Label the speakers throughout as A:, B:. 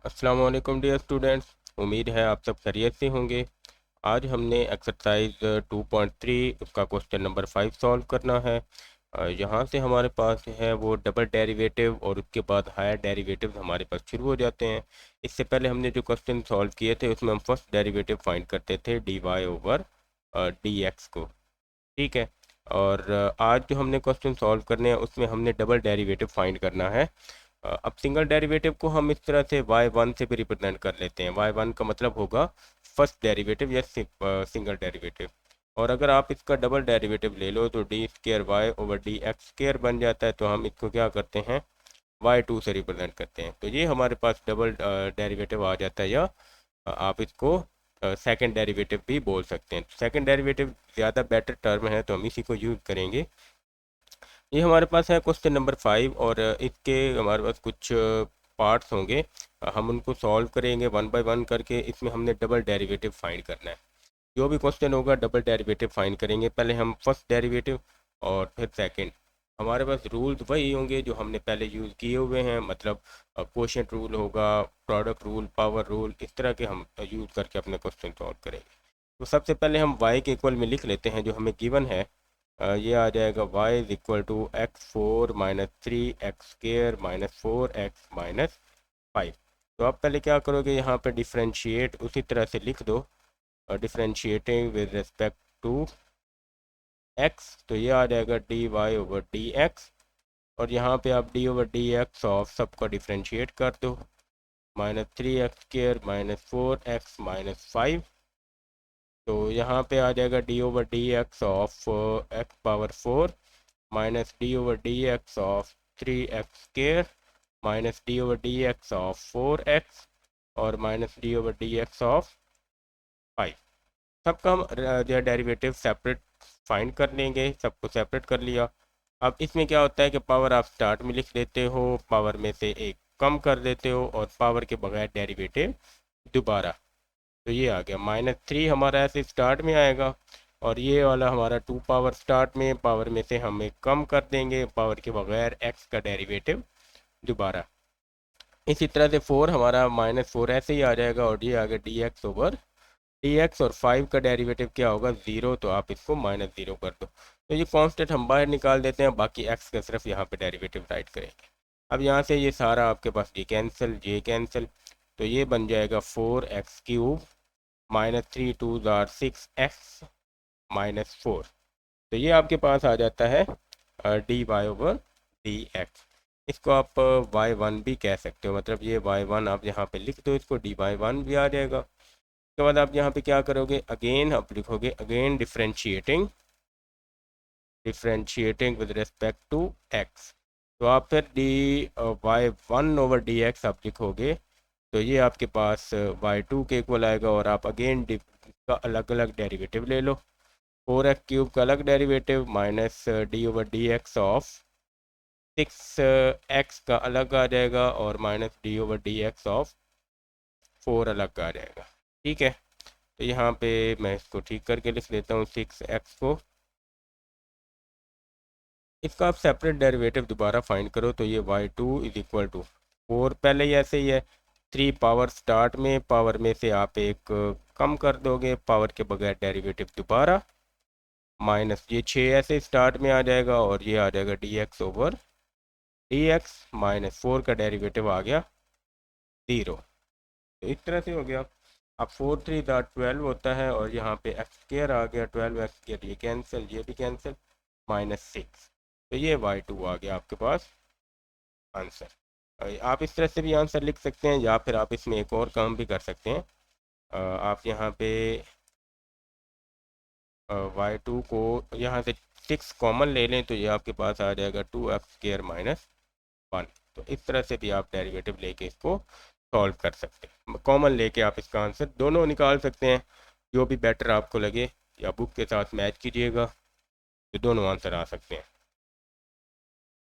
A: अस्सलाम वालेकुम dear students. उम्मीद है आप सब खैरियत से होंगे। आज हमने एक्सरसाइज 2.3 उसका क्वेश्चन नंबर 5 सॉल्व करना है। यहाँ से हमारे पास है वो डबल डेरिवेटिव और उसके बाद हायर डेरिवेटिव हमारे पास शुरू हो जाते हैं। इससे पहले हमने जो क्वेश्चन सॉल्व किए थे उसमें हम फर्स्ट डेरिवेटिव फाइंड करते थे D Y over D x को। ठीक है। और आज जो हमने क्वेश्चन सॉल्व करने हैं उसमें हमने डबल डेरिवेटिव फाइंड करना है। अब सिंगल डेरिवेटिव को हम इस तरह से y1 से भी रिप्रेजेंट कर लेते हैं। y1 का मतलब होगा फर्स्ट डेरिवेटिव या सिंगल डेरिवेटिव। और अगर आप इसका डबल डेरिवेटिव ले लो तो D square Y over D X square बन जाता है। तो हम इसको क्या करते हैं, y2 से रिप्रेजेंट करते हैं। तो ये हमारे पास डबल डेरिवेटिव आ जाता है, या आप इसको सेकंड डेरिवेटिव भी बोल सकते हैं। सेकंड डेरिवेटिव ज़्यादा बेटर टर्म है तो हम इसी को यूज़ करेंगे। ये हमारे पास है क्वेश्चन नंबर 5 और इसके हमारे पास कुछ पार्ट्स होंगे। हम उनको सॉल्व करेंगे वन बाय वन करके। इसमें हमने डबल डेरिवेटिव फाइंड करना है। जो भी क्वेश्चन होगा डबल डेरिवेटिव फाइंड करेंगे। पहले हम फर्स्ट डेरिवेटिव और फिर सेकंड। हमारे पास रूल्स वही होंगे जो हमने पहले यूज़ किए हुए हैं, मतलब क्वोशिएंट रूल होगा, प्रोडक्ट रूल, पावर रूल, इस तरह के हम यूज़ करके अपने क्वेश्चन सॉल्व करेंगे। तो सबसे पहले हम y के इक्वल में लिख लेते हैं जो हमें गिवन है। ये आ जाएगा y is equal to x4 - 3x² - 4x - 5। तो आप पहले क्या करोगे, यहाँ पे डिफ्रेंशिएट उसी तरह से लिख दो, differentiating with respect to x। तो ये आ जाएगा dy ओवर dx। और यहाँ पे आप d ओवर dx ऑफ सबका डिफ्रेंशिएट कर दो, -3x² - 4x - 5। तो यहाँ पे आ जाएगा d over D x of x⁴ minus D over D x of 3x² minus D over D x of 4x और minus D over D x of 5। सबका हम जो है डेरिवेटिव सेपरेट फाइंड कर लेंगे, सबको सेपरेट कर लिया। अब इसमें क्या होता है कि पावर आप स्टार्ट में लिख देते हो, पावर में से एक कम कर देते हो और पावर के बगैर डेरिवेटिव दोबारा। तो ये आ गया -3 हमारा ऐसे स्टार्ट में आएगा और ये वाला हमारा 2 पावर स्टार्ट में, पावर में से हम एक कम कर देंगे, पावर के बगैर x का डेरिवेटिव दोबारा। इसी तरह से 4 हमारा -4 ऐसे ही आ जाएगा और ये आ गया dx ओवर dx। और 5 का डेरिवेटिव क्या होगा, 0। तो आप इसको -0 कर दो। तो ये कांस्टेंट हम बाहर निकाल देते हैं, बाकी x का सिर्फ यहाँ पे डेरिवेटिव राइट करेंगे। अब यहाँ से ये सारा आपके पास ये कैंसिल। तो ये बन जाएगा 4x³ -3 × 2 = 6x - 4। तो ये आपके पास आ जाता है dy ओवर dx। इसको आप y1 भी कह सकते हो, मतलब ये y1 आप यहाँ पे लिख दो, इसको dy1 भी आ जाएगा। उसके बाद आप यहाँ पे क्या करोगे, अगेन आप लिखोगे again differentiating with respect to x। तो आप फिर y1 ओवर dx आप लिखोगे। तो ये आपके पास y2 के इक्वल आएगा और आप अगेन का अलग अलग डेरिवेटिव ले लो। 4x³ का अलग derivative minus D over D x of 6x का अलग आ जाएगा और minus D over D x of 4 अलग आ जाएगा। ठीक है। तो यहाँ पे मैं इसको ठीक करके लिख देता हूँ 6x को। इसका आप सेपरेट डेरिवेटिव दोबारा फाइंड करो। तो ये y2 इज इक्वल टू 4 पहले ही ऐसे ही है, 3 पावर स्टार्ट में, पावर में से आप एक कम कर दोगे, पावर के बगैर डेरिवेटिव दोबारा, माइनस ये 6 ऐसे स्टार्ट में आ जाएगा और ये आ जाएगा dx ओवर dx -4 का डेरिवेटिव आ गया 0। तो इस तरह से हो गया। अब 4×3 = 12 होता है और यहाँ पे x² आ गया, 12x², ये कैंसिल, ये भी कैंसिल, -6। तो ये y2 आ गया आपके पास आंसर। आप इस तरह से भी आंसर लिख सकते हैं या फिर आप इसमें एक और काम भी कर सकते हैं। आप यहाँ पे y2 को यहाँ से 6 कॉमन ले लें तो ये आपके पास आ जाएगा 2x² - 1। तो इस तरह से भी आप डेरिवेटिव लेके इसको सॉल्व कर सकते हैं। कॉमन लेके आप इसका आंसर दोनों निकाल सकते हैं, जो भी बेटर आपको लगे, या बुक के साथ मैच कीजिएगा तो दोनों आंसर आ सकते हैं।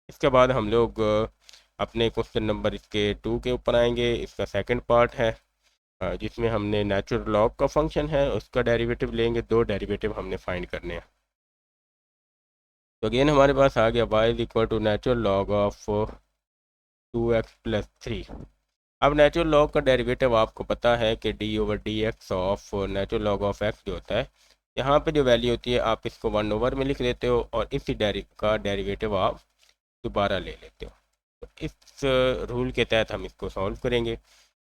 A: इसके बाद हम लोग अपने क्वेश्चन नंबर इसके 2 के ऊपर आएंगे। इसका सेकंड पार्ट है जिसमें हमने नेचुरल लॉग का फंक्शन है उसका डेरिवेटिव लेंगे। 2 डेरिवेटिव हमने फाइंड करने हैं। तो अगेन हमारे पास आ गया y is equal to natural log of 2x + 3। अब नेचुरल लॉग का डेरिवेटिव आपको पता है कि D over D x of natural log of x जो होता है, यहाँ पे जो वैल्यू होती है आप इसको 1 ओवर में लिख देते हो और इसी का डेरिवेटिव आप दोबारा ले लेते हो। तो इस रूल के तहत हम इसको सॉल्व करेंगे।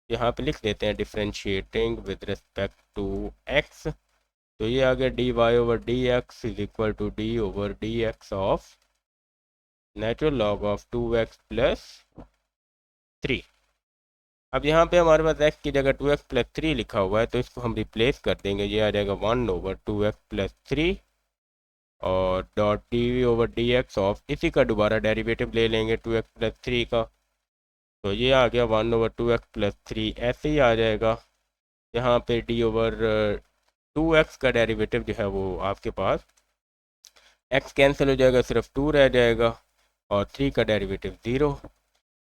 A: यहाँ पे लिख देते हैं differentiating with respect to X, तो ये आ गया D Y over D x is equal to D over D x of natural log of 2x plus 3। अब यहाँ पे हमारे पास x की जगह 2x प्लस 3 लिखा हुआ है, तो इसको हम रिप्लेस कर देंगे, ये आ जाएगा 1/2x प्लस 3 और dot D over D x of इसी का दोबारा डेरिवेटिव ले लेंगे 2x प्लस 3 का, तो ये आ गया 1/2x प्लस 3 ऐसे ही आ जाएगा। यहाँ पे डी ओवर 2x का डेरिवेटिव जो है वो आपके पास x कैंसिल हो जाएगा, सिर्फ 2 रह जाएगा और 3 का डेरिवेटिव 0,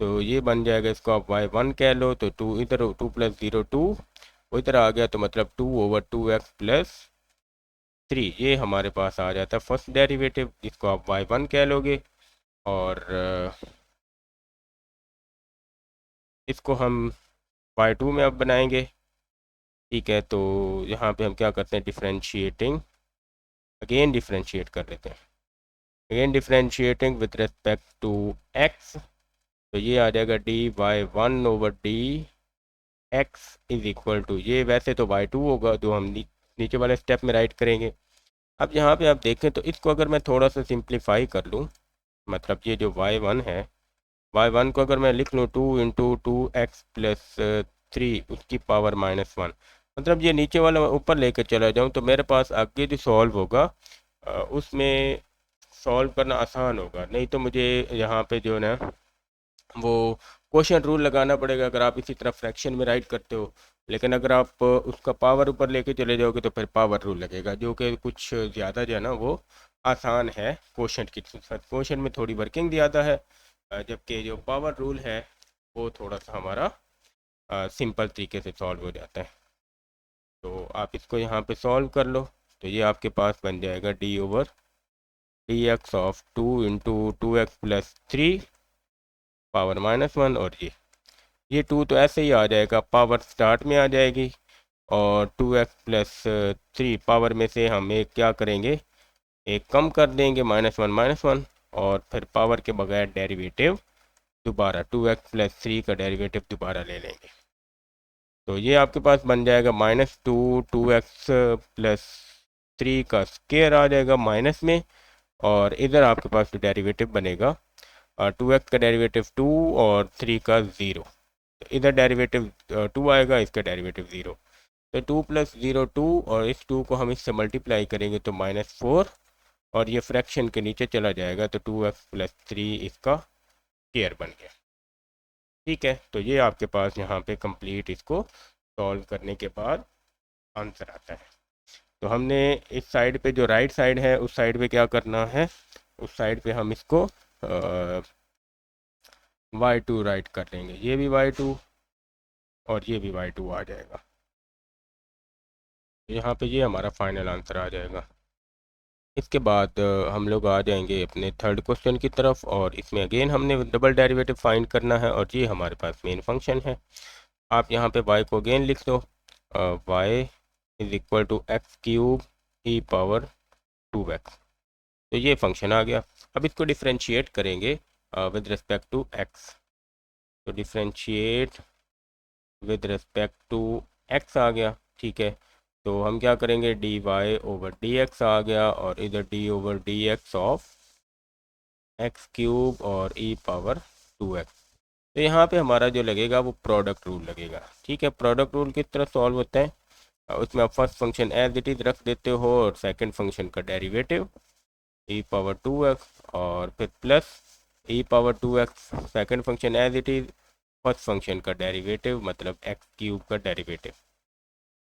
A: तो ये बन जाएगा, इसको आप y1 कह लो, तो 2 इधर 2 प्लस 0 2 वो इधर आ गया, तो मतलब 2/2x प्लस 3 ये हमारे पास आ जाता है फर्स्ट डेरिवेटिव, इसको आप y1 कह लोगे और इसको हम y2 में अब बनाएंगे। ठीक है, तो यहाँ पे हम क्या करते हैं, डिफ्रेंशिएटिंग अगेन डिफ्रेंशिएट कर लेते हैं, again differentiating with respect to x, तो ये आ जाएगा dy1 over D x is equal to, ये वैसे तो y2 होगा जो हम नीचे वाले स्टेप में राइट करेंगे। अब यहाँ पे आप देखें तो इसको अगर मैं थोड़ा सा सिंप्लीफाई कर लूँ, मतलब ये जो y1 है, y1 को अगर मैं लिख लूँ 2 × 2x प्लस 3 उसकी पावर -1, मतलब ये नीचे वाला ऊपर लेकर चला जाऊँ तो मेरे पास आगे जो सॉल्व होगा उसमें सॉल्व करना आसान होगा, नहीं तो मुझे यहाँ पे जो है ना वो क्वोशंट रूल लगाना पड़ेगा अगर आप इसी तरह फ्रैक्शन में राइट करते हो। लेकिन अगर आप उसका पावर ऊपर लेके चले जाओगे तो फिर पावर रूल लगेगा, जो कि कुछ ज़्यादा जो है ना वो आसान है क्वोशंट की, क्वोशंट में थोड़ी वर्किंग ज़्यादा है, जबकि जो पावर रूल है वो थोड़ा सा हमारा सिंपल तरीके से सॉल्व हो जाता है। तो आप इसको यहाँ पे सॉल्व कर लो, तो ये आपके पास बन जाएगा d over D x of 2 × 2x plus 3 power -1, और ये 2 तो ऐसे ही आ जाएगा, पावर स्टार्ट में आ जाएगी और 2x प्लस 3 पावर में से हम एक क्या करेंगे, एक कम कर देंगे -1 और फिर पावर के बगैर डेरिवेटिव दोबारा 2x प्लस 3 का डेरिवेटिव दोबारा ले लेंगे, तो ये आपके पास बन जाएगा -2 प्लस 3 का स्क्वायर आ जाएगा माइनस में, और इधर आपके पास जो डेरिवेटिव बनेगा 2x का डेरिवेटिव 2 और 3 का 0, तो इधर डेरिवेटिव 2 आएगा, इसका डेरिवेटिव 0, तो 2 + 0 2 और इस 2 को हम इससे मल्टीप्लाई करेंगे तो -4 और ये फ्रैक्शन के नीचे चला जाएगा, तो 2x प्लस 3 इसका स्क्वायर बन गया। ठीक है, तो ये आपके पास यहाँ पे कंप्लीट इसको सॉल्व करने के बाद आंसर आता है। तो हमने इस साइड पे जो राइट साइड है उस साइड पे क्या करना है, उस साइड पे हम इसको y2 राइट कर लेंगे, ये भी y2 और ये भी y2 आ जाएगा, यहाँ पे ये हमारा फाइनल आंसर आ जाएगा। इसके बाद हम लोग आ जाएंगे अपने थर्ड क्वेश्चन की तरफ, और इसमें अगेन हमने डबल डेरिवेटिव फाइंड करना है और ये हमारे पास मेन फंक्शन है। आप यहाँ पे y को अगेन लिख दो, y is equal to x³ e power 2x, तो ये फंक्शन आ गया। अब इसको डिफ्रेंशिएट करेंगे विद रिस्पेक्ट टू x, तो differentiate with respect to x आ गया। ठीक है, तो हम क्या करेंगे, dy ओवर dx आ गया और इधर d over dx of x³ और e पावर 2x, तो यहाँ पे हमारा जो लगेगा वो प्रोडक्ट रूल लगेगा। ठीक है, प्रोडक्ट रूल किस तरह सॉल्व होता है, उसमें आप first function as it is रख देते हो और सेकंड फंक्शन का डेरिवेटिव e पावर 2x और फिर plus e power 2x second function as it is, first function का डेरिवेटिव मतलब x³ का डेरिवेटिव,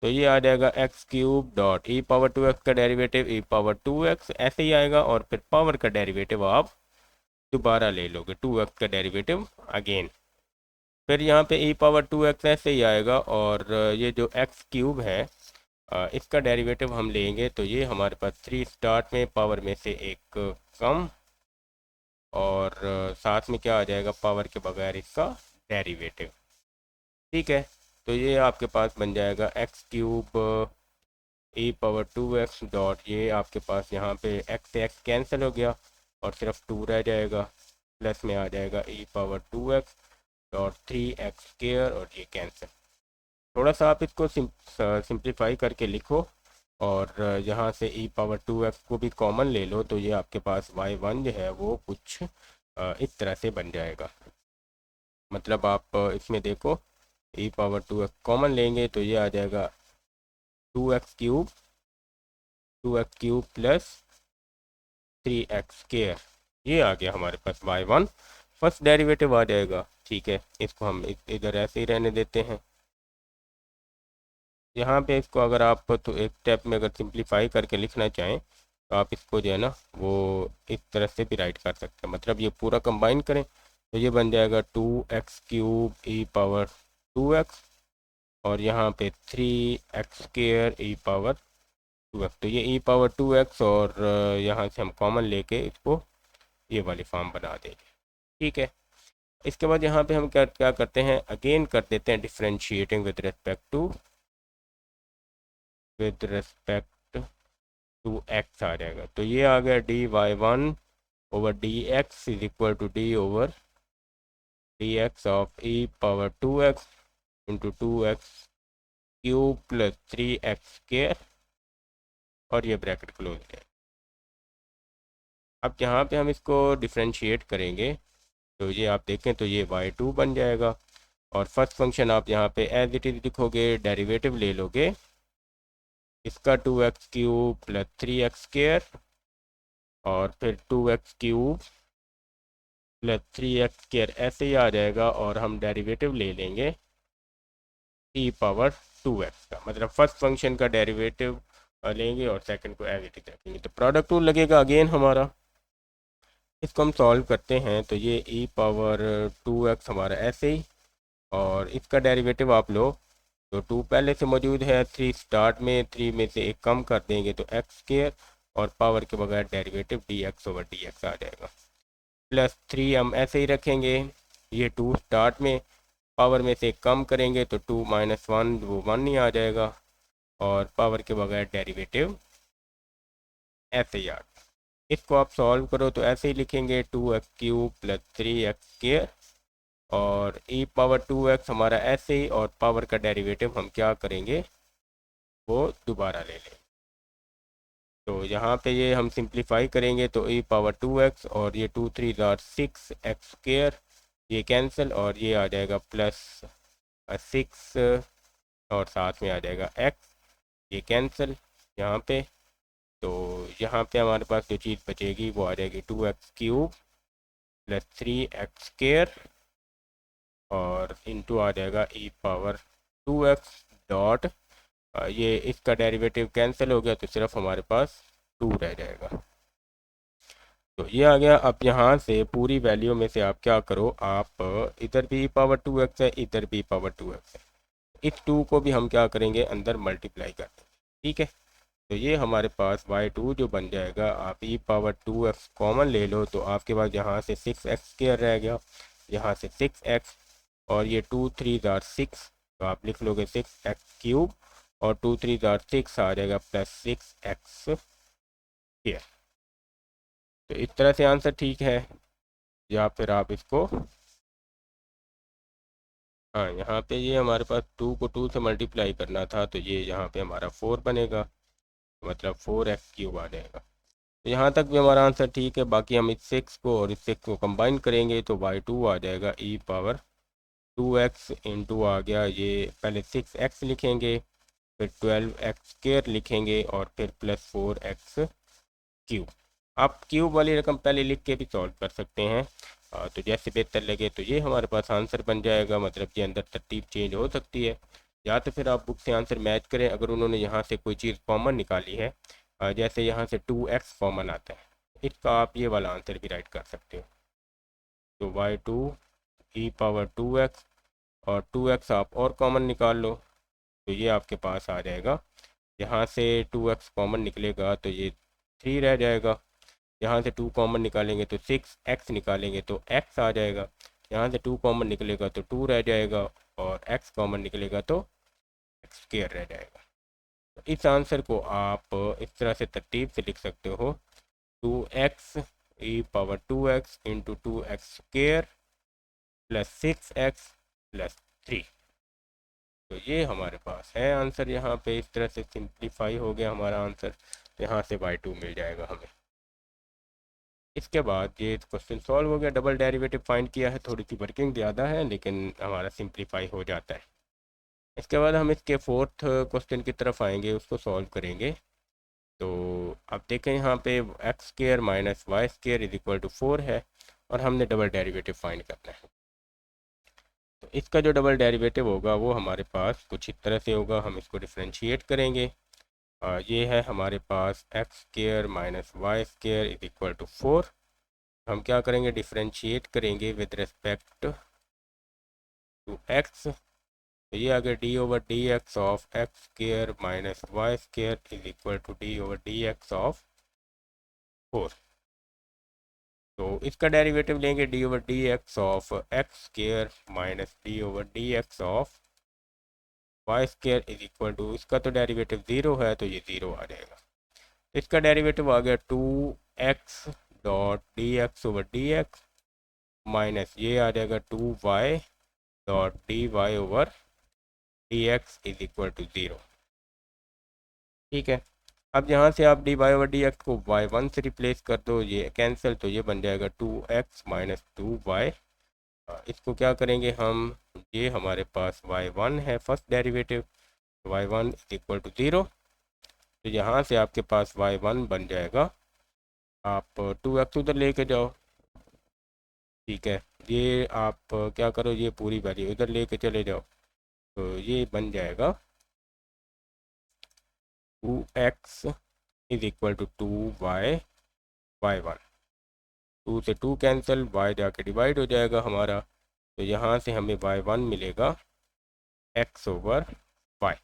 A: तो ये आ जाएगा x³ dot e power 2x का डेरिवेटिव e पावर 2x ऐसे ही आएगा, और फिर पावर का डेरिवेटिव आप दोबारा ले लोगे 2x का डेरिवेटिव अगेन, फिर यहाँ पे e पावर 2x ऐसे ही आएगा, और ये जो x³ है इसका डेरिवेटिव हम लेंगे, तो ये हमारे पास 3 स्टार्ट में पावर में से एक कम और साथ में क्या आ जाएगा, पावर के बगैर इसका डेरिवेटिव, ठीक है, तो ये आपके पास बन जाएगा एक्स क्यूब ई पावर 2x डॉट, ये आपके पास यहाँ पे एक्स से एक्स कैंसिल हो गया और सिर्फ 2 रह जाएगा, प्लस में आ जाएगा ई power 2x dot 3x square और ये कैंसिल। थोड़ा सा आप इसको सिंप्लीफाई करके लिखो और यहाँ से ई पावर 2x को भी कॉमन ले लो, तो ये आपके पास y1 जो है वो कुछ इस तरह से बन जाएगा। मतलब आप इसमें देखो, ई पावर 2x कॉमन लेंगे तो ये आ जाएगा 2x cube plus 3x square, ये आ गया हमारे पास y1, फर्स्ट डेरिवेटिव आ जाएगा। ठीक है, इसको हम इधर ऐसे ही रहने देते हैं। यहाँ पे इसको अगर आप तो एक स्टेप में अगर सिंप्लीफाई करके लिखना चाहें तो आप इसको जो है ना वो इस तरह से भी राइट कर सकते हैं। मतलब ये पूरा कंबाइन करें तो ये बन जाएगा 2x क्यूब ई पावर 2x और यहाँ पे 3x स्क्वायर ई पावर 2x। तो ये ई पावर 2x और यहाँ से हम कॉमन लेके इसको ये वाली फॉर्म बना देंगे। ठीक है, इसके बाद यहाँ पे हम क्या क्या करते हैं, अगेन कर देते हैं differentiating with respect to x आ जाएगा। तो ये आ गया dy1 over dx is equal to d over dx of e power 2x into 2x cube plus 3x square और ये ब्रैकेट क्लोज है। अब यहाँ पे हम इसको डिफ्रेंशिएट करेंगे तो ये आप देखें तो ये y2 बन जाएगा और फर्स्ट फंक्शन आप यहाँ पे एज इट इज़ लिखोगे, डेरिवेटिव ले लोगे इसका 2x cube plus 3x square और फिर 2x cube plus 3x square ऐसे ही आ जाएगा और हम डेरिवेटिव ले लेंगे e पावर 2x का। मतलब फर्स्ट फंक्शन का डेरिवेटिव लेंगे और सेकंड को एज इट इज रखेंगे, तो प्रोडक्ट रूल लगेगा अगेन हमारा। इसको हम सॉल्व करते हैं तो ये e पावर 2x हमारा ऐसे ही और इसका डेरिवेटिव आप लो तो 2 पहले से मौजूद है, 3 स्टार्ट में, 3 में से एक कम कर देंगे तो x स्क्वायर और पावर के बगैर डेरिवेटिव dx ओवर dx आ जाएगा। प्लस 3 हम ऐसे ही रखेंगे, ये 2 स्टार्ट में, पावर में से कम करेंगे तो 2 माइनस 1 वो 1 ही आ जाएगा और पावर के बगैर डेरिवेटिव ऐसे ही आ। इसको आप सॉल्व करो तो ऐसे ही लिखेंगे 2x cube plus 3x square और e पावर 2x हमारा ऐसे ही और पावर का डेरिवेटिव हम क्या करेंगे वो दोबारा ले लें। तो यहाँ पे ये हम सिंप्लीफाई करेंगे तो e पावर 2x और ये 2 3 ज़ार 6x स्क्वायर, ये कैंसिल और ये आ जाएगा प्लस 6 और साथ में आ जाएगा x, ये कैंसिल यहाँ पे। तो यहाँ पे हमारे पास जो चीज़ बचेगी वो आ जाएगी 2x cube plus 3x square और इनटू आ जाएगा e पावर 2x डॉट, ये इसका डेरिवेटिव कैंसिल हो गया तो सिर्फ हमारे पास 2 रह जाएगा। तो ये आ गया। अब यहाँ से पूरी वैल्यू में से आप क्या करो, आप इधर भी पावर 2x है, इधर भी पावर 2x है, इस 2 को भी हम क्या करेंगे अंदर मल्टीप्लाई कर देंगे। ठीक है, तो ये हमारे पास y2 जो बन जाएगा, आप e पावर 2x कॉमन ले लो तो आपके पास यहाँ से 6x स्क्वायर रह गया, यहाँ से 6x और ये 2 3 ज़ार 6 तो आप लिख लोगे 6x क्यूब और 2 3 ज़ार 6 आ जाएगा प्लस 6x स्क्वायर। तो इस तरह से आंसर ठीक है, या फिर आप इसको, हाँ यहाँ पे ये हमारे पास 2 को 2 से मल्टीप्लाई करना था तो ये यहाँ पे हमारा 4 बनेगा, मतलब 4x क्यूब आ जाएगा। तो यहाँ तक भी हमारा आंसर ठीक है। बाकी हम इस 6 को और इस 6 को कंबाइन करेंगे तो y2 आ जाएगा e पावर 2x इंटू आ गया, ये पहले 6x लिखेंगे फिर 12x स्क्वायर लिखेंगे और फिर प्लस 4x क्यूब। आप क्यूब वाली रकम पहले लिख के भी सॉल्व कर सकते हैं, तो जैसे बेहतर लगे। तो ये हमारे पास आंसर बन जाएगा, मतलब कि अंदर तरतीब चेंज हो सकती है, या तो फिर आप बुक से आंसर मैच करें। अगर उन्होंने यहाँ से कोई चीज़ कॉमन निकाली है, जैसे यहाँ से 2x कॉमन आता है, इसका आप ये वाला आंसर भी राइट कर सकते हो। तो y2 e पावर 2x और 2x आप और कॉमन निकाल लो तो ये आपके पास आ जाएगा। यहाँ से 2x कॉमन निकलेगा तो ये 3 रह जाएगा, यहाँ से 2 कॉमन निकालेंगे तो 6x निकालेंगे तो x आ जाएगा। यहाँ से 2 कॉमन निकलेगा तो 2 रह जाएगा, और x कॉमन निकलेगा तो x स्क्वायर रह जाएगा। तो इस आंसर को आप इस तरह से तरतीब से लिख सकते हो, 2x e⁻2x into 2x square plus 6x plus 3। तो ये हमारे पास है आंसर। यहाँ पे इस तरह से सिंप्लीफाई हो गया हमारा आंसर, तो यहाँ से y2 मिल जाएगा हमें। इसके बाद ये क्वेश्चन सॉल्व हो गया, डबल डेरिवेटिव फाइंड किया है, थोड़ी सी वर्किंग ज़्यादा है लेकिन हमारा सिंप्लीफाई हो जाता है। इसके बाद हम इसके फोर्थ क्वेश्चन की तरफ आएंगे, उसको सॉल्व करेंगे। तो अब देखें यहाँ पे X square minus Y square is equal to 4 है, और हमने डबल डेरिवेटिव फाइंड करना है। तो इसका जो डबल डेरिवेटिव होगा वो हमारे पास कुछ इस तरह से होगा। हम इसको डिफ्रेंशिएट करेंगे। ये है हमारे पास x square minus Y square is equal to 4। हम क्या करेंगे, डिफ्रेंशिएट करेंगे विद रिस्पेक्ट टू एक्स। तो ये आ गया D over D x of X square minus Y square is equal to D over D x of 4। तो इसका डेरिवेटिव लेंगे D over D x of X square minus D over D x of Y square is equal to, इसका तो derivative 0 है तो ये 0 आ जाएगा। तो इसका डेरिवेटिव आ गया 2x dot d x over D x minus ये आ जाएगा 2y dot d Y over D x is equal to 0। ठीक है, अब यहाँ से आप d Y over D x को y1 से रिप्लेस कर दो, ये कैंसिल, तो ये बन जाएगा 2x माइनस 2y। इसको क्या करेंगे हम, ये हमारे पास y1 है first derivative, y1 is equal to 0। तो यहाँ से आपके पास y1 बन जाएगा, आप 2x उधर लेके जाओ। ठीक है, ये आप क्या करो, ये पूरी वैल्यू उधर लेके चले जाओ, तो ये बन जाएगा 2x is equal to 2y y1। 2 से 2 कैंसिल, y जाके डिवाइड हो जाएगा हमारा, तो यहाँ से हमें y1 मिलेगा x ओवर y।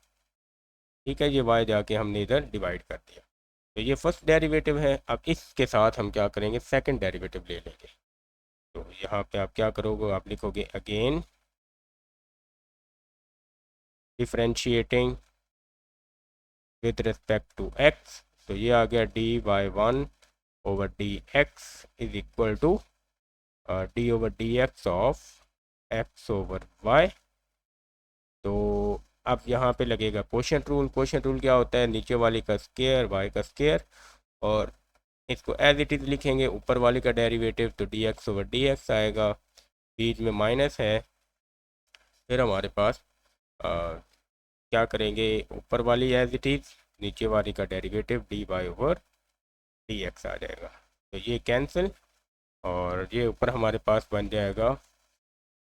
A: ठीक है, ये y जाके हमने इधर डिवाइड कर दिया। तो ये फर्स्ट डेरिवेटिव है। अब इसके साथ हम क्या करेंगे, सेकंड डेरिवेटिव ले लेंगे। तो यहाँ पे आप क्या करोगे, आप लिखोगे again differentiating with respect to x। तो ये आ गया dy1 over D x is equal to D over D x of x over y. तो अब यहाँ पे लगेगा कोशेंट रूल। कोशेंट रूल क्या होता है, नीचे वाली का स्क्वायर वाई का स्क्वायर, और इसको एज इट इज़ लिखेंगे, ऊपर वाली का डेरिवेटिव तो D x over D x आएगा, बीच में माइनस है। फिर हमारे पास क्या करेंगे, ऊपर वाली एज इट इज़, नीचे वाली का derivative d Y over D x आ जाएगा। तो ये कैंसिल, और ये ऊपर हमारे पास बन जाएगा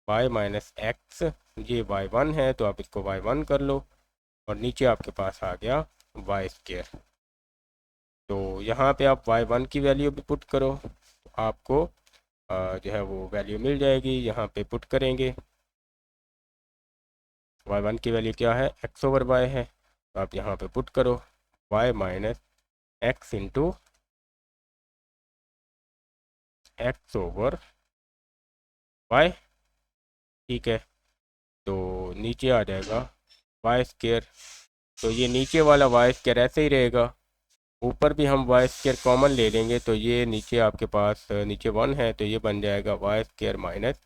A: y माइनस एक्स। ये y1 है तो आप इसको y1 कर लो, और नीचे आपके पास आ गया वाई स्क्वायर। तो यहाँ पे आप y1 की वैल्यू भी पुट करो, तो आपको जो है वो वैल्यू मिल जाएगी। यहाँ पे पुट करेंगे, y1 की वैल्यू क्या है, x ओवर y है, तो आप यहाँ पे पुट करो y minus x into x over y। ठीक है, तो नीचे आ जाएगा वाई स्क्वायर। तो ये नीचे वाला वाई स्क्वायर ऐसे ही रहेगा, ऊपर भी हम वाई स्क्वायर कॉमन ले लेंगे, तो ये नीचे आपके पास नीचे 1 है, तो ये बन जाएगा y square minus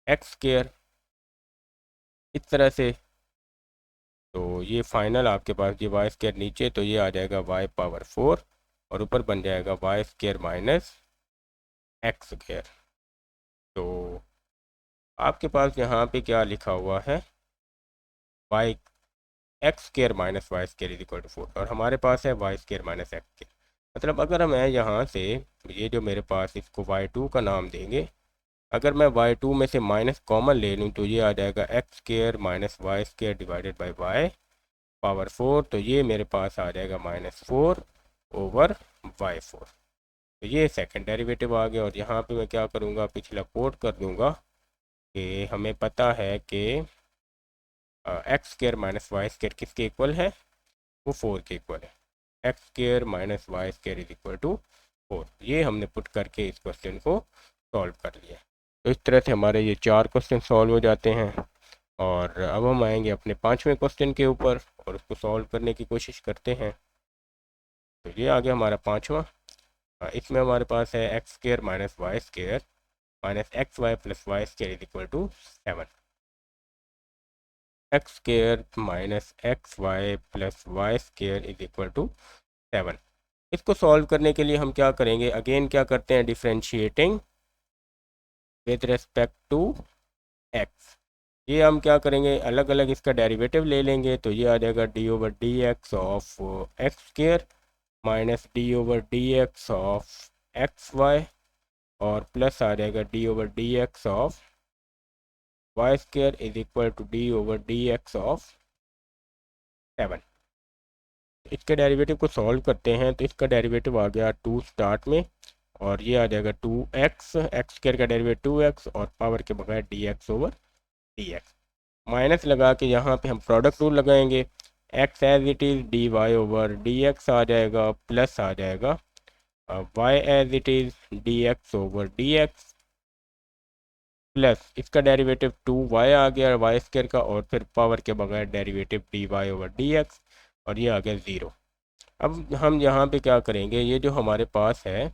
A: x square, इस तरह से। तो ये फाइनल आपके पास ये वाई स्क्वायर नीचे, तो ये आ जाएगा वाई पावर 4, और ऊपर बन जाएगा y square minus x square. तो आपके पास यहाँ पे क्या लिखा हुआ है, y x square minus Y square is equal to 4, और हमारे पास है y square minus x square. मतलब अगर मैं यहाँ से ये जो मेरे पास, इसको y2 का नाम देंगे, अगर मैं y2 में से माइनस कॉमन ले लूँ, तो ये आ जाएगा x square minus Y square divided by y power 4। तो ये मेरे पास आ जाएगा -4 ओवर y4। तो ये सेकंड डेरिवेटिव आ गया, और यहाँ पे मैं क्या करूँगा, पिछला कोट कर दूँगा कि हमें पता है कि x square minus Y square किसके इक्वल है, वो 4 के इक्वल है। X square minus Y square is equal to 4। ये हमने पुट करके इस क्वेश्चन को सॉल्व कर लिया। तो इस तरह से हमारे ये 4 क्वेश्चन सॉल्व हो जाते हैं। और अब हम आएंगे अपने 5वें क्वेश्चन के ऊपर और उसको सॉल्व करने की कोशिश करते हैं। तो ये आ गया हमारा 5वां। इसमें हमारे पास है x square minus y square minus x y plus y square is equal to 7। X square minus x y plus y square is equal to 7। इसको सॉल्व करने के लिए हम क्या करेंगे, अगेन क्या करते हैं, differentiating with respect to x. ये हम क्या करेंगे, अलग अलग इसका डेरिवेटिव ले लेंगे। तो ये आ जाएगा d over D x of x square minus D over D x of x y और प्लस आ जाएगा d over D x of y square is equal to D over D x of 7। इसके derivative को solve करते हैं तो इसका derivative आ गया 2 स्टार्ट में और ये आ जाएगा 2x, एक्स स्क्र का डेरिवेटिव 2x और पावर के बगैर dx ओवर dx। माइनस लगा के यहाँ पे हम प्रोडक्ट रूल लगाएंगे। x as it is dy over dx आ जाएगा प्लस आ जाएगा y as it is dx over dx plus इसका डेरिवेटिव 2y आ गया वाई स्क्र का और फिर पावर के बगैर डेरिवेटिव dy ओवर dx और ये आ गया 0। अब हम यहाँ पे क्या करेंगे, ये जो हमारे पास है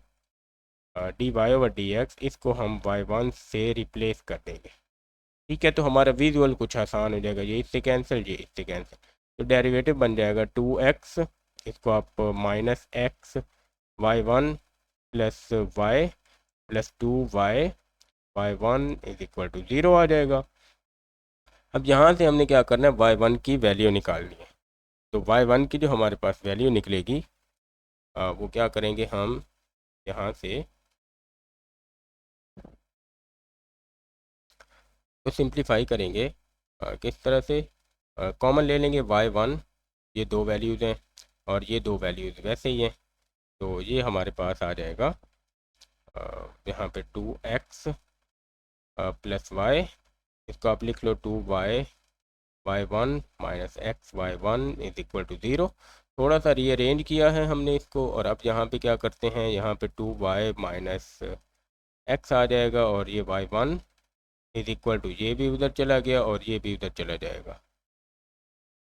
A: d Y over D x, इसको हम y1 से रिप्लेस कर देंगे। ठीक है, तो हमारा विजुअल कुछ आसान हो जाएगा, ये इससे कैंसिल, ये इससे कैंसिल। तो डेरिवेटिव बन जाएगा 2x, इसको आप minus x y1 plus y plus 2y y1 is equal to 0 आ जाएगा। अब यहाँ से हमने क्या करना है, y1 की वैल्यू निकालनी है। तो y1 की जो हमारे पास वैल्यू निकलेगी वो क्या करेंगे, हम यहाँ से तो सिंप्लीफाई करेंगे। किस तरह से, कॉमन ले लेंगे y1, ये 2 वैल्यूज़ हैं और ये 2 वैल्यूज़ वैसे ही हैं। तो ये हमारे पास आ जाएगा यहाँ पे 2x प्लस y, इसको आप लिख लो 2y y1 minus x y1 is equal to 0। थोड़ा सा रीअरेंज किया है हमने इसको और अब यहाँ पे क्या करते हैं, यहाँ पे 2y माइनस एक्स आ जाएगा और ये y1 इज इक्वल टू, ये भी उधर चला गया और ये भी उधर चला जाएगा।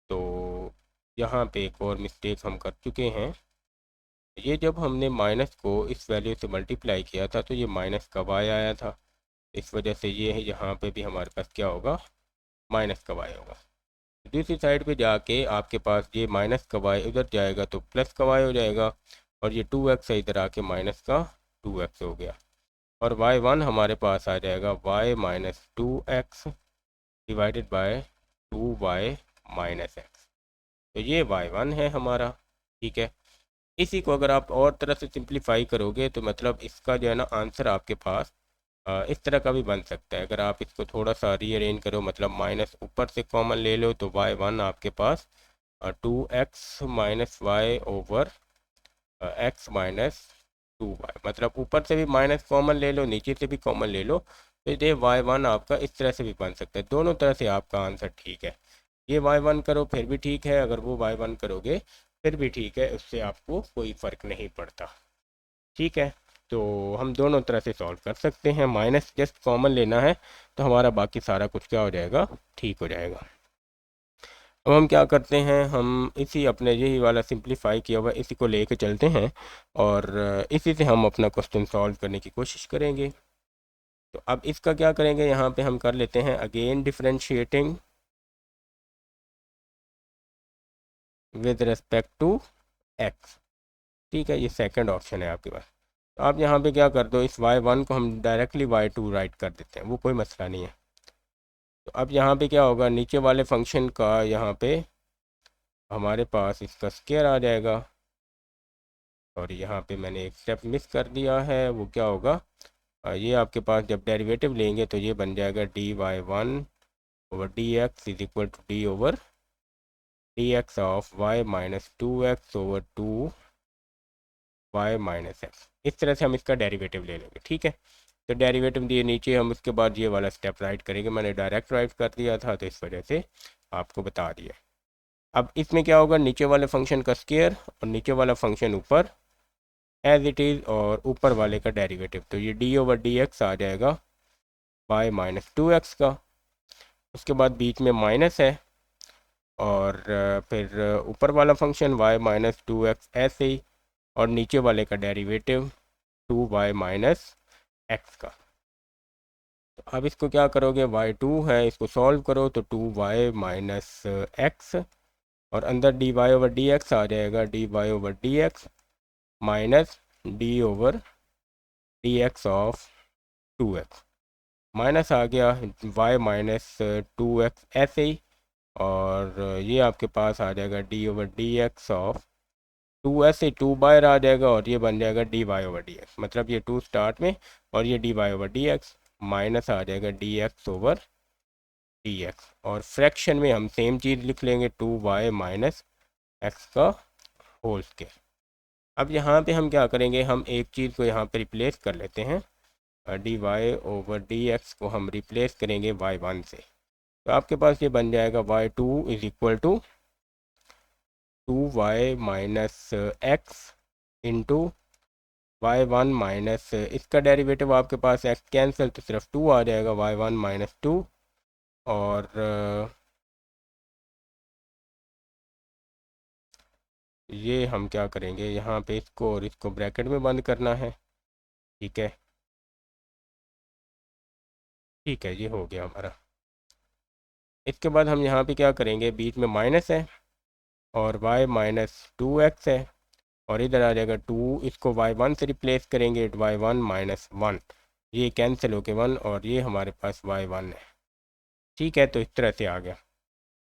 A: तो यहाँ पे एक और मिस्टेक हम कर चुके हैं, ये जब हमने माइनस को इस वैल्यू से मल्टीप्लाई किया था तो ये माइनस का y आया था, इस वजह से ये है यहाँ पे भी हमारे पास क्या होगा, माइनस का y होगा। दूसरी साइड पे जाके आपके पास ये माइनस का y उधर जाएगा तो प्लस का y हो जाएगा और ये 2x है इधर आके माइनस का 2x हो गया और y1 हमारे पास आ जाएगा y minus 2x divided by 2y minus x। तो ये y1 है हमारा। ठीक है, इसी को अगर आप और तरह से सिंप्लीफाई करोगे तो मतलब इसका जो है ना आंसर आपके पास इस तरह का भी बन सकता है। अगर आप इसको थोड़ा सा रीअरेंज करो, मतलब माइनस ऊपर से कॉमन ले लो तो y1 आपके पास 2x minus y over x minus 2y, मतलब ऊपर से भी माइनस कॉमन ले लो, नीचे से भी कॉमन ले लो, तो ये y1 आपका इस तरह से भी बन सकता है। दोनों तरह से आपका आंसर ठीक है। ये y1 करो फिर भी ठीक है, अगर वो y1 करोगे फिर भी ठीक है, उससे आपको कोई फ़र्क नहीं पड़ता। ठीक है, तो हम दोनों तरह से सॉल्व कर सकते हैं, माइनस जस्ट कॉमन लेना है तो हमारा बाकी सारा कुछ क्या हो जाएगा, ठीक हो जाएगा। अब हम क्या करते हैं, हम इसी अपने यही वाला सिंप्लीफाई किया हुआ इसी को लेके चलते हैं और इसी से हम अपना क्वेश्चन सॉल्व करने की कोशिश करेंगे। तो अब इसका क्या करेंगे, यहाँ पे हम कर लेते हैं again differentiating with respect to x. ठीक है, ये सेकंड ऑप्शन है आपके पास। तो आप यहाँ पे क्या कर दो, इस y1 को हम डायरेक्टली y2 राइट कर देते हैं, वो कोई मसला नहीं है। तो अब यहाँ पे क्या होगा, नीचे वाले फंक्शन का यहाँ पे हमारे पास इसका स्क्वायर आ जाएगा और यहाँ पे मैंने एक स्टेप मिस कर दिया है, वो क्या होगा, ये आपके पास जब डेरिवेटिव लेंगे तो ये बन जाएगा dy1 over dx is equal to d over dx of y minus 2x over 2y minus x। इस तरह से हम इसका डेरिवेटिव ले लेंगे। ठीक है, तो डेरिवेटिव दिए नीचे, हम उसके बाद ये वाला स्टेप राइट करेंगे। मैंने डायरेक्ट राइट कर दिया था तो इस वजह से आपको बता दिया। अब इसमें क्या होगा, नीचे वाले फंक्शन का स्क्वायर और नीचे वाला फंक्शन ऊपर एज इट इज़ और ऊपर वाले का डेरिवेटिव, तो ये d ओवर dx आ जाएगा y माइनस 2x का। उसके बाद बीच में माइनस है और फिर ऊपर वाला फंक्शन y माइनस 2x ऐसे ही, और नीचे वाले का डेरिवेटिव 2y माइनस x का। तो अब इसको क्या करोगे, y2 है, इसको सॉल्व करो तो 2y माइनस x, और अंदर dy ओवर dx आ जाएगा, dy over dx minus d over dx of 2x, minus आ गया y माइनस 2x ऐसे ही, और ये आपके पास आ जाएगा d ओवर dx ऑफ 2 ऐसे 2 बाहर आ जाएगा, और ये बन जाएगा dy ओवर dx, मतलब ये 2 स्टार्ट में और ये dy ओवर dx माइनस आ जाएगा dx ओवर dx, और फ्रैक्शन में हम सेम चीज़ लिख लेंगे 2y माइनस x का होल स्क्वायर। अब यहाँ पे हम क्या करेंगे, हम एक चीज़ को यहाँ पे रिप्लेस कर लेते हैं, dy ओवर dx को हम रिप्लेस करेंगे y1 से, तो आपके पास ये बन जाएगा y2 is equal to 2y minus x into y1 minus, इसका डेरिवेटिव आपके पास x कैंसिल तो सिर्फ 2 आ जाएगा, y1 माइनस 2, और ये हम क्या करेंगे, यहाँ पे इसको और इसको ब्रैकेट में बंद करना है। ठीक है, ठीक है, ये हो गया हमारा। इसके बाद हम यहाँ पे क्या करेंगे, बीच में माइनस है और y माइनस 2x है, और इधर आ जाएगा 2, इसको y1 से रिप्लेस करेंगे, y1 माइनस 1, ये कैंसिल हो के 1, और ये हमारे पास y1 है। ठीक है, तो इस तरह से आ गया।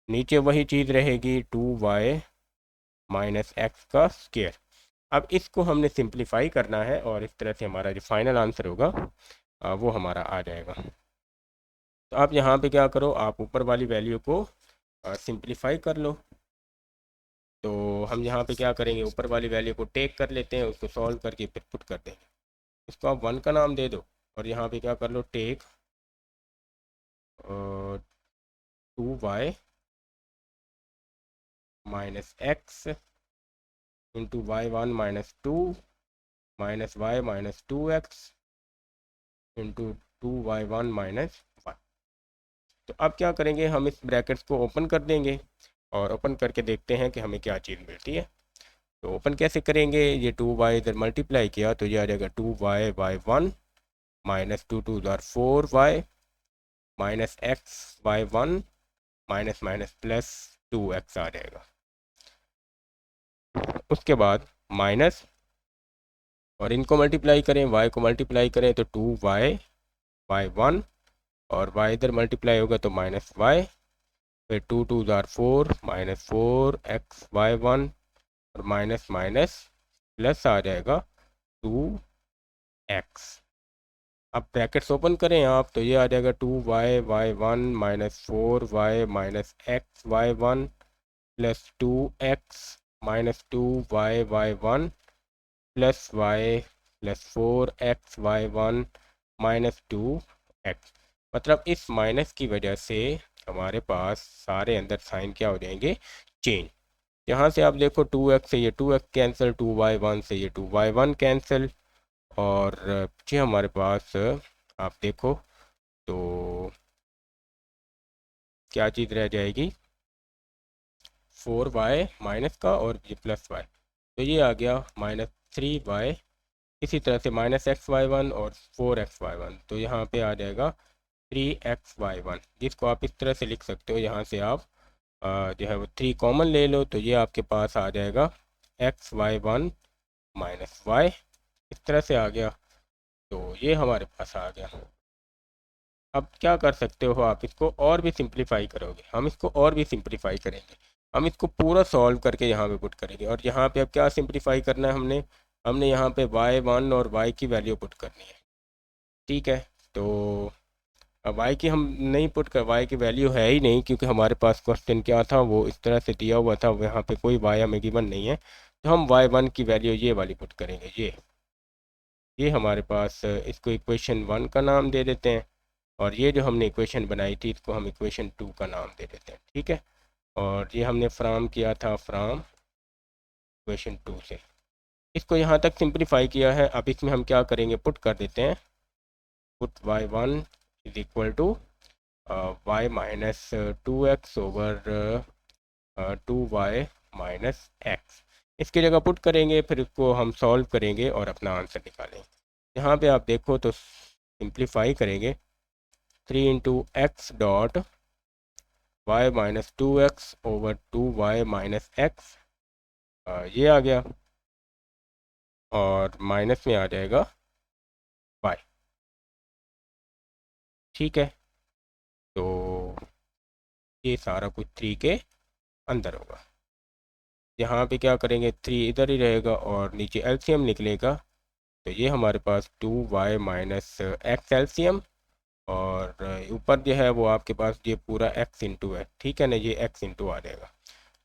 A: नीचे वही चीज़ रहेगी 2y माइनस एक्स का स्क्वायर। अब इसको हमने सिंप्लीफाई करना है, और इस तरह से हमारा जो फाइनल आंसर होगा वो हमारा आ जाएगा। तो आप यहाँ पे क्या करो, आप ऊपर वाली वैल्यू को सिंप्लीफाई कर लो। तो हम यहाँ पे क्या करेंगे, ऊपर वाली वैल्यू को टेक कर लेते हैं, उसको सॉल्व करके फिर पुट कर देंगे। इसको आप 1 का नाम दे दो, और यहाँ पे क्या कर लो, take 2y minus x into y1 minus 2 minus y minus 2x into 2y1 minus 1। तो अब क्या करेंगे, हम इस ब्रैकेट्स को ओपन कर देंगे, और ओपन करके देखते हैं कि हमें क्या चीज़ मिलती है। तो ओपन कैसे करेंगे, ये 2y इधर मल्टीप्लाई किया तो ये आ जाएगा 2y बाई 1 माइनस 2 ज़ार 4y minus x by 1 minus minus plus 2x आ जाएगा। उसके बाद माइनस, और इनको मल्टीप्लाई करें, y को मल्टीप्लाई करें तो 2y बाई 1, और y इधर मल्टीप्लाई होगा तो माइनस y, फिर 2 ज़ार 4 माइनस 4x बाई 1, और माइनस माइनस प्लस आ जाएगा 2x। अब ब्रैकेट्स ओपन करें आप तो ये आ जाएगा 2y by 1 minus 4y minus x by 1 plus 2x minus 2y by 1 plus y plus 4x by 1 minus 2x। मतलब इस माइनस की वजह से हमारे पास सारे अंदर साइन क्या हो जाएंगे, चेंज। यहाँ से आप देखो 2x से ये 2x कैंसिल, 2y1 से ये 2y1 कैंसिल, और पीछे हमारे पास आप देखो तो क्या चीज़ रह जाएगी, 4y माइनस का और ये प्लस y, तो ये आ गया माइनस 3y। इसी तरह से माइनस x/1 और 4x/1, तो यहाँ पे आ जाएगा 3x/1, जिसको आप इस तरह से लिख सकते हो। यहाँ से आप जो है वो 3 कॉमन ले लो, तो ये आपके पास आ जाएगा x/1 माइनस y, इस तरह से आ गया। तो ये हमारे पास आ गया। अब क्या कर सकते हो, आप इसको और भी सिंप्लीफाई करोगे, हम इसको और भी सिंप्लीफाई करेंगे, हम इसको पूरा सॉल्व करके यहाँ पे पुट करेंगे। और यहाँ पे अब क्या सिंप्लीफाई करना है, हमने हमने यहाँ पे y1 और y की वैल्यू पुट करनी है। ठीक है, तो अब y की हम नहीं पुट कर, y की वैल्यू है ही नहीं, क्योंकि हमारे पास क्वेश्चन क्या था, वो इस तरह से दिया हुआ था, यहाँ पे कोई y हमें गिवन नहीं है। तो हम y1 की वैल्यू ये वाली पुट करेंगे, ये हमारे पास, इसको इक्वेशन 1 का नाम दे देते हैं, और ये जो हमने इक्वेशन बनाई थी इसको हम इक्वेशन 2 का नाम दे देते हैं। ठीक है, और ये हमने फ्राम किया था फ्राम इक्वेशन 2 से, इसको यहाँ तक सिंप्लीफाई किया है। अब इसमें हम क्या करेंगे, पुट कर देते हैं, put y1 is equal to y minus 2x over 2y minus x. इसकी जगह पुट करेंगे, फिर इसको हम सॉल्व करेंगे और अपना आंसर निकालेंगे। यहाँ पे आप देखो तो सिंप्लीफाई करेंगे, 3 into x dot y minus 2x over 2y minus x, ये आ गया और माइनस में आ जाएगा y। ठीक है, तो ये सारा कुछ 3 के अंदर होगा। यहाँ पे क्या करेंगे, 3 इधर ही रहेगा और नीचे एलसीएम निकलेगा, तो ये हमारे पास 2y माइनस एक्स एलसीएम, और ऊपर जो है वो आपके पास ये पूरा x इंटू है। ठीक है ना, ये x इंटू आ जाएगा।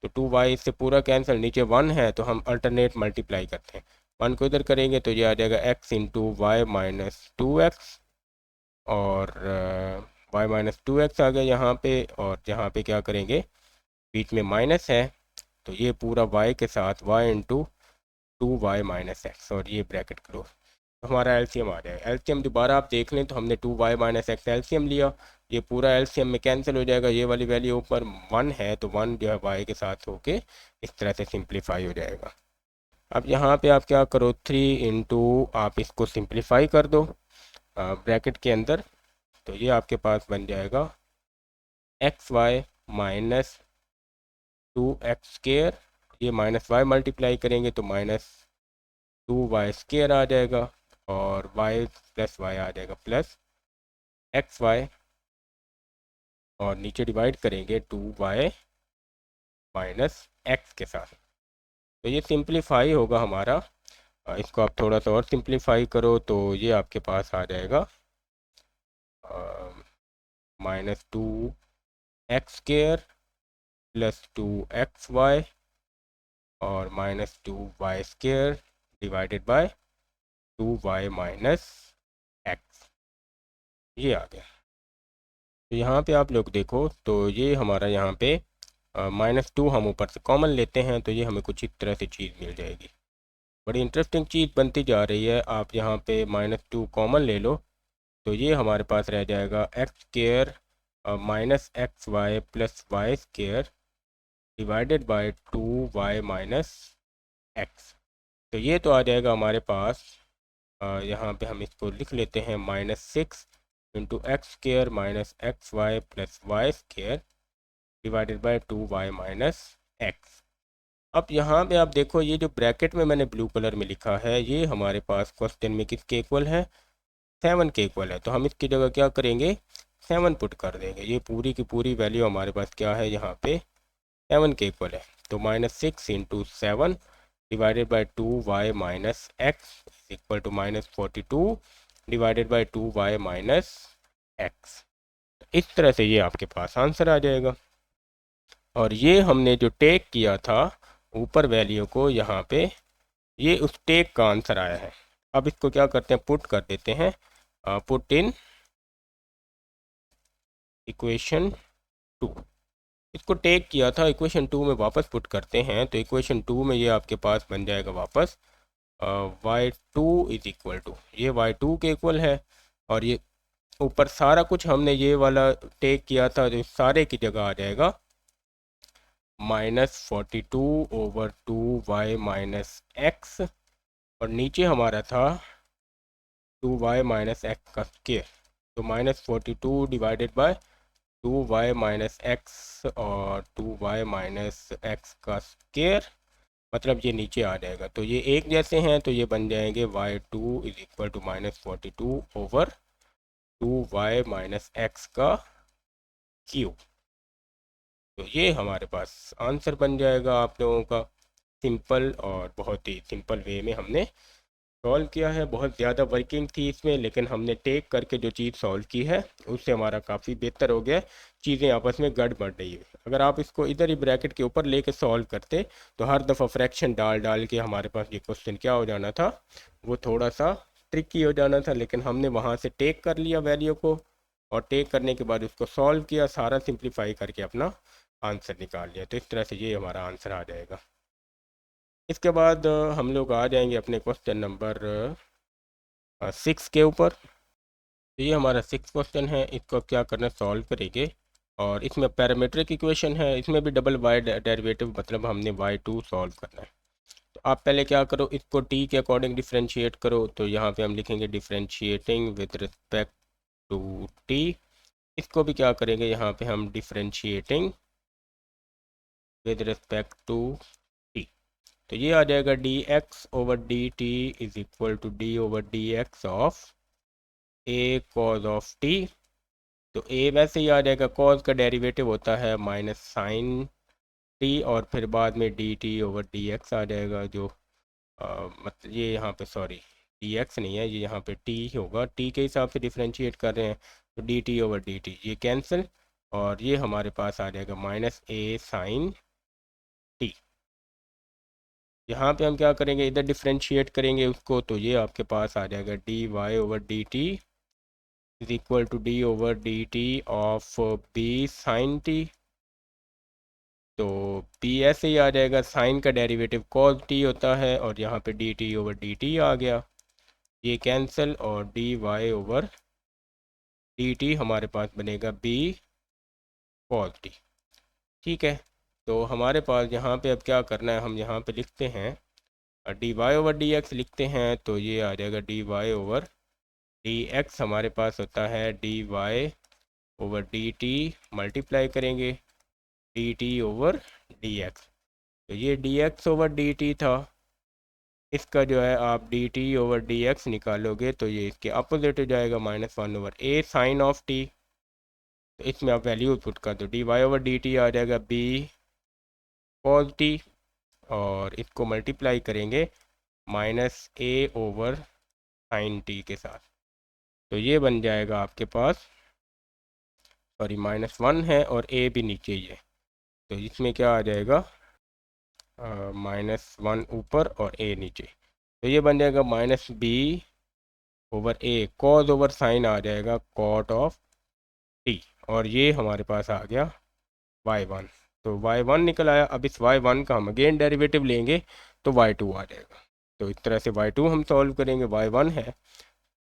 A: तो 2y इससे पूरा कैंसिल, नीचे 1 है तो हम अल्टरनेट मल्टीप्लाई करते हैं, 1 को इधर करेंगे तो ये आ जाएगा x into Y minus 2x, और y माइनस 2x आ गया यहाँ पे, और यहाँ पे क्या करेंगे, बीच में माइनस है तो ये पूरा y के साथ y into 2y minus x, और ये ब्रैकेट क्लोज, तो हमारा एलसीएम आ जाएगा। एलसीएम दोबारा आप देख लें तो हमने 2y माइनस एक्स एलसीएम लिया, ये पूरा एलसीएम में कैंसिल हो जाएगा, ये वाली वैल्यू ऊपर 1 है तो 1 जो है y के साथ होके इस तरह से सिंप्लीफाई हो जाएगा। अब यहाँ पे आप क्या करो, 3 इंटू आप इसको सिंप्लीफाई कर दो ब्रैकेट के अंदर, तो ये आपके पास बन जाएगा एक्स वाई माइनस 2x², ये माइनस y मल्टीप्लाई करेंगे तो माइनस 2y² आ जाएगा, और y प्लस y आ जाएगा प्लस xy, और नीचे डिवाइड करेंगे 2y माइनस एक्स के साथ, तो ये सिंप्लीफाई होगा हमारा। इसको आप थोड़ा सा और सिंप्लीफाई करो तो ये आपके पास आ जाएगा माइनस 2x² प्लस 2xy और minus 2y² divided by 2y minus x, ये आ गया। तो यहाँ पे आप लोग देखो तो ये हमारा यहाँ पे -2 हम ऊपर से कॉमन लेते हैं तो ये हमें कुछ इस तरह से चीज़ मिल जाएगी। बड़ी इंटरेस्टिंग चीज़ बनती जा रही है। आप यहाँ पे -2 कॉमन ले लो तो ये हमारे पास रह जाएगा x² minus x y plus y² divided by 2y minus x. तो ये तो आ जाएगा हमारे पास, यहाँ पे हम इसको लिख लेते हैं -6 into x² minus x y plus y² divided by 2y minus x. अब यहाँ पे आप देखो ये जो ब्रैकेट में मैंने ब्लू कलर में लिखा है ये हमारे पास क्वेश्चन में किसके इक्वल है, 7 के इक्वल है। तो हम इसकी जगह क्या करेंगे, 7 पुट कर देंगे। ये पूरी की पूरी वैल्यू हमारे पास क्या है, यहाँ पे 7 के इक्वल है। तो -6 into 7 divided by 2y minus x equal to -42 divided by 2y minus x. इस तरह से ये आपके पास आंसर आ जाएगा। और ये हमने जो टेक किया था ऊपर वैल्यू को यहाँ पे, ये उस टेक का आंसर आया है। अब इसको क्या करते हैं, पुट कर देते हैं, पुट इन इक्वेशन 2। इसको टेक किया था इक्वेशन 2 में वापस पुट करते हैं तो इक्वेशन 2 में ये आपके पास बन जाएगा वापस y2 इज इक्वल टू, ये y2 के इक्वल है। और ये ऊपर सारा कुछ हमने ये वाला टेक किया था जो सारे की जगह आ जाएगा -42 ओवर 2y माइनस एक्स, और नीचे हमारा था 2y माइनस एक्स का स्क्वायर। तो -42 divided by 2y minus x और 2y माइनस एक्स का स्क्वायर, मतलब ये नीचे आ जाएगा। तो ये एक जैसे हैं तो ये बन जाएंगे y2 is equal to -42 over 2y minus x का क्यूब। तो ये हमारे पास आंसर बन जाएगा आप लोगों का। सिंपल, और बहुत ही सिंपल वे में हमने सॉल्व किया है। बहुत ज़्यादा वर्किंग थी इसमें, लेकिन हमने टेक करके जो चीज़ सॉल्व की है उससे हमारा काफ़ी बेहतर हो गया। चीज़ें आपस में गड़बड़ रही है। अगर आप इसको इधर ही ब्रैकेट के ऊपर लेके सॉल्व करते तो हर दफ़ा फ्रैक्शन डाल डाल के हमारे पास ये क्वेश्चन क्या हो जाना था, वो थोड़ा सा ट्रिकी हो जाना था। लेकिन हमने वहाँ से टेक कर लिया वैल्यू को, और टेक करने के बाद उसको सॉल्व किया, सारा सिंप्लीफाई करके अपना आंसर निकाल लिया। तो इस तरह से ये हमारा आंसर आ जाएगा। इसके बाद हम लोग आ जाएंगे अपने क्वेश्चन नंबर 6 के ऊपर। तो ये हमारा 6 क्वेश्चन है, इसको क्या करना है, सॉल्व करेंगे। और इसमें पैरामीट्रिक इक्वेशन है, इसमें भी डबल वाई डेरिवेटिव, मतलब हमने y2 सॉल्व करना है। तो आप पहले क्या करो, इसको t के अकॉर्डिंग डिफ्रेंशिएट करो। तो यहाँ पे हम लिखेंगे differentiating with respect to t। इसको भी क्या करेंगे, यहाँ पे हम differentiating with respect to t। तो ये आ जाएगा dx over dt is equal to d over dx of a cos of t। तो a वैसे ही आ जाएगा, cos का डेरिवेटिव होता है माइनस साइन t, और फिर बाद में dt ओवर dx आ जाएगा, जो मतलब ये यहाँ पे सॉरी dx नहीं है, ये यहाँ पे t होगा, t के हिसाब से डिफ्रेंशिएट कर रहे हैं। तो dt ओवर dt ये कैंसिल, और ये हमारे पास आ जाएगा माइनस a साइन t। यहाँ पे हम क्या करेंगे, इधर डिफ्रेंशिएट करेंगे उसको, तो ये आपके पास आ जाएगा dy over dt is equal to D over d t of b sine t। तो पी ऐसे ही आ जाएगा, साइन का डेरिवेटिव cos t होता है, और यहाँ पे d t over d t आ गया, ये कैंसिल, और d Y over d t हमारे पास बनेगा b cos t। ठीक है, तो हमारे पास यहाँ पे अब क्या करना है, हम यहाँ पे लिखते हैं d Y over D x लिखते हैं। तो ये आ जाएगा d Y over D x, हमारे पास होता है d Y over d t, multiply करेंगे d t over D x. तो ये d x over d t था, इसका जो है आप d t over D x निकालोगे तो ये इसके अपोजिट हो जाएगा, minus one over a sine of t. तो इसमें आप वैल्यू पुट कर दो, d Y over d t आ जाएगा बी कॉस टी, और इसको मल्टीप्लाई करेंगे minus a over sine t के साथ। तो ये बन जाएगा आपके पास, सॉरी माइनस वन है और ए भी नीचे ही है, तो इसमें क्या आ जाएगा, माइनस वन ऊपर और ए नीचे। तो ये बन जाएगा minus b over a, cause over sign आ जाएगा कॉट ऑफ टी, और ये हमारे पास आ गया y1। तो y1 निकल आया। अब इस y1 का हम अगेन डेरिवेटिव लेंगे तो y2 आ जाएगा। तो इस तरह से y2 हम सॉल्व करेंगे, y1 है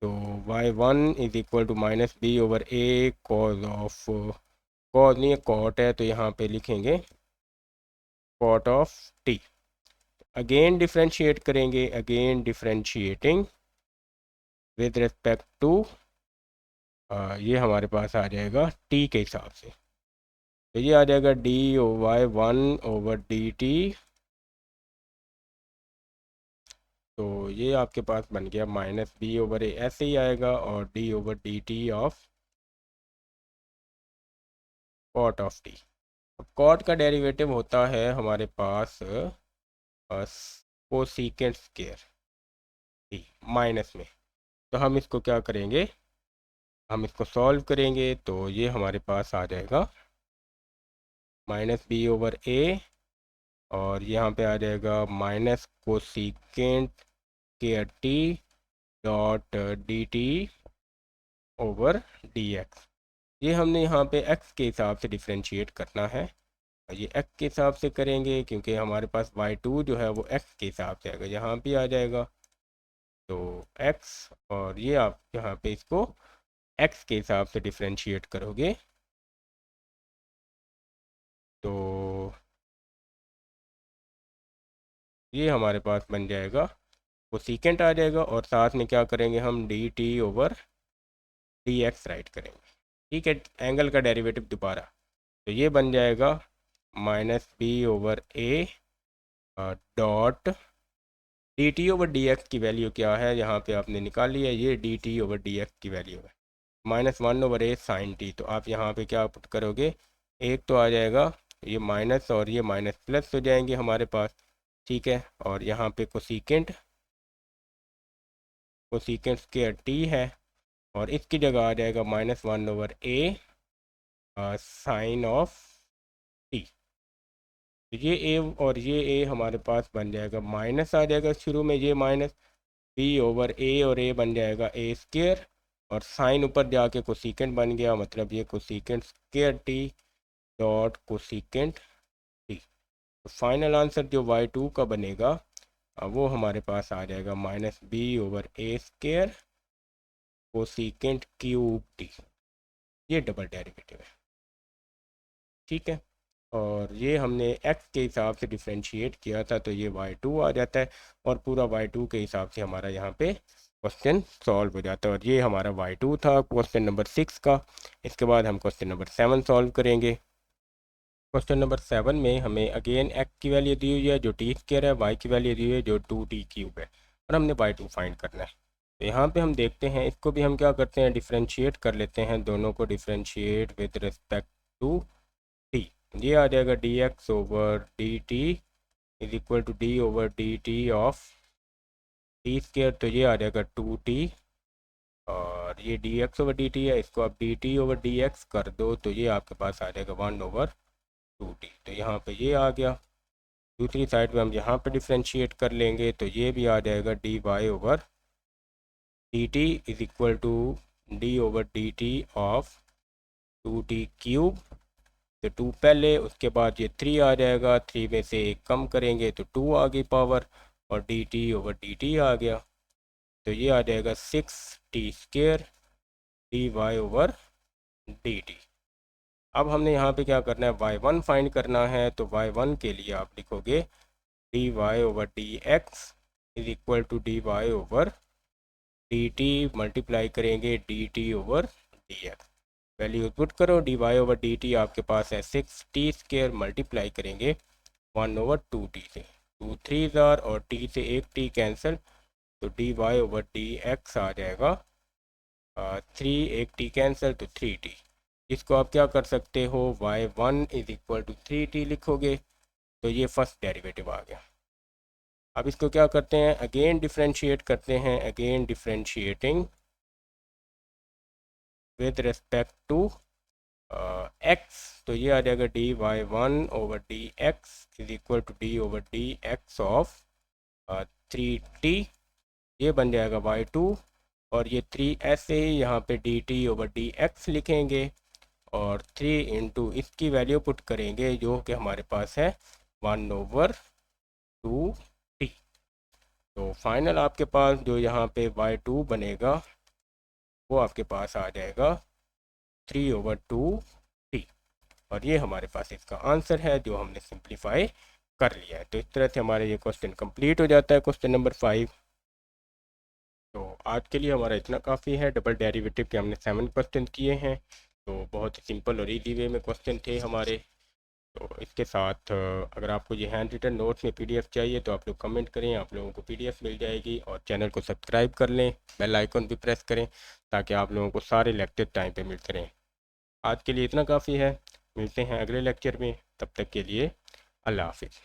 A: तो y1 is equal to minus b over a cos of, cos नहीं है कॉट है, तो यहाँ पे लिखेंगे cot of t. Again differentiate करेंगे, again differentiating with respect to, ये हमारे पास आ जाएगा टी के हिसाब से। तो ये आ जाएगा d of y one over d t. तो ये आपके पास बन गया माइनस बी ओवर ए, ऐसे ही आएगा, और d over d t of cot of t. Cot का डेरिवेटिव होता है हमारे पास कोसेकेंट स्क्वायर टी माइनस में। तो हम इसको क्या करेंगे, हम इसको सॉल्व करेंगे, तो ये हमारे पास आ जाएगा माइनस बी ओवर ए, और यहाँ पे आ जाएगा minus cosecant square T dot d t over D x. ये हमने यहाँ पे x के हिसाब से डिफ्रेंशिएट करना है, और ये x के हिसाब से करेंगे क्योंकि हमारे पास y2 जो है वो x के हिसाब से आएगा, यहाँ भी आ जाएगा तो x, और ये आप यहाँ पे इसको x के हिसाब से डिफ्रेंशिएट करोगे तो ये हमारे पास बन जाएगा, वो सीकेंट आ जाएगा, और साथ में क्या करेंगे हम D t over D x right करेंगे। ठीक है, एंगल का डेरिवेटिव दोबारा, तो ये बन जाएगा minus b over a dot d t over D x की वैल्यू क्या है, यहाँ पे आपने निकाली है, ये d t over D x की वैल्यू है minus one over a sine t. तो आप यहाँ पे क्या पुट करोगे, एक तो आ जाएगा ये माइनस, और ये माइनस प्लस हो जाएंगे हमारे पास। ठीक है, और यहाँ पे कोसेकेंट, कोसेकेंट स्क्वायर टी है, और इसकी जगह आ जाएगा minus one over a sine of t. ये ए और ये ए हमारे पास बन जाएगा, माइनस आ जाएगा शुरू में, ये माइनस बी ओवर ए, और ए बन जाएगा ए स्क्वायर, और साइन ऊपर जाके कोसेकेंट बन गया, मतलब ये cosecant square T dot cosecant T. तो फाइनल आंसर जो y2 का बनेगा वो हमारे पास आ जाएगा माइनस बी ओवर ए स्क्वायर कोसेकेंट क्यूब टी, ये डबल डेरिवेटिव है, ठीक है। और ये हमने x के हिसाब से डिफ्रेंशिएट किया था, तो ये y2 आ जाता है, और पूरा y2 के हिसाब से हमारा यहाँ पे क्वेश्चन सॉल्व हो जाता है। और ये हमारा y2 था क्वेश्चन नंबर 6 का। इसके बाद हम क्वेश्चन नंबर 7 सॉल्व करेंगे। क्वेश्चन नंबर 7 में हमें अगेन x की वैल्यू दी हुई है जो टी स्क्वायर है, y की वैल्यू दी हुई है जो 2t क्यूब है, और हमने y2 फाइंड करना है। तो यहाँ पे हम देखते हैं, इसको भी हम क्या करते हैं, डिफ्रेंशिएट कर लेते हैं, दोनों को differentiate with respect to t. ये आ जाएगा dx over dt is equal to d over dt of t square, तो ये आ जाएगा 2t, और ये dx ओवर dt है, इसको आप dt ओवर dx कर दो तो ये आपके पास आ जाएगा 1 ओवर 2t। तो यहाँ पे ये आ गया। दूसरी साइड पे हम यहाँ पे डिफ्रेंशिएट कर लेंगे, तो ये भी आ जाएगा dy over dt is equal to d over dt of 2t cube. तो 2 पहले, उसके बाद ये 3 आ जाएगा, 3 में से 1 कम करेंगे तो 2 आ गई पावर, और dt ओवर dt आ गया, तो ये आ जाएगा 6t square dy over dt। अब हमने यहाँ पे क्या करना है, y1 फाइंड करना है, तो y1 के लिए आप लिखोगे dy over dx is equal to dy over dt multiply करेंगे dt over dx। Value put करो, dy ओवर dt आपके पास है 6t स्क्वायर, मल्टीप्लाई करेंगे 1 ओवर 2t से, 2 3 और t से 1 t कैंसिल, तो dy ओवर dx आ जाएगा 3, 1 t कैंसिल तो 3t। इसको आप क्या कर सकते हो, y1 is equal to 3t लिखोगे, तो ये फर्स्ट डेरिवेटिव आ गया। अब इसको क्या करते हैं, अगेन डिफ्रेंशिएट करते हैं, again differentiating with respect to x, तो ये आ जाएगा dy1 over dx is equal to d over dx of 3t, ये बन जाएगा y2, और ये 3 ऐसे ही यहाँ पे dt ओवर dx लिखेंगे, और 3 इंटू इसकी वैल्यू पुट करेंगे जो कि हमारे पास है 1 ओवर 2t। तो फाइनल आपके पास जो यहाँ पे y2 बनेगा वो आपके पास आ जाएगा 3 ओवर 2t, और ये हमारे पास इसका आंसर है जो हमने सिंप्लीफाई कर लिया है। तो इस तरह से हमारे ये क्वेश्चन कंप्लीट हो जाता है, क्वेश्चन नंबर 5। तो आज के लिए हमारा इतना काफ़ी है। डबल डेरिवेटिव के हमने 7 क्वेश्चन किए हैं, तो बहुत ही सिंपल और ईजी वे में क्वेश्चन थे हमारे। तो इसके साथ अगर आपको ये हैंड रिटन नोट्स में पीडीएफ चाहिए तो आप लोग कमेंट करें, आप लोगों को पीडीएफ मिल जाएगी। और चैनल को सब्सक्राइब कर लें, बेल आइकन भी प्रेस करें ताकि आप लोगों को सारे लेक्चर टाइम पे मिलते रहें। आज के लिए इतना काफ़ी है, मिलते हैं अगले लेक्चर में, तब तक के लिए अल्लाह हाफिज़।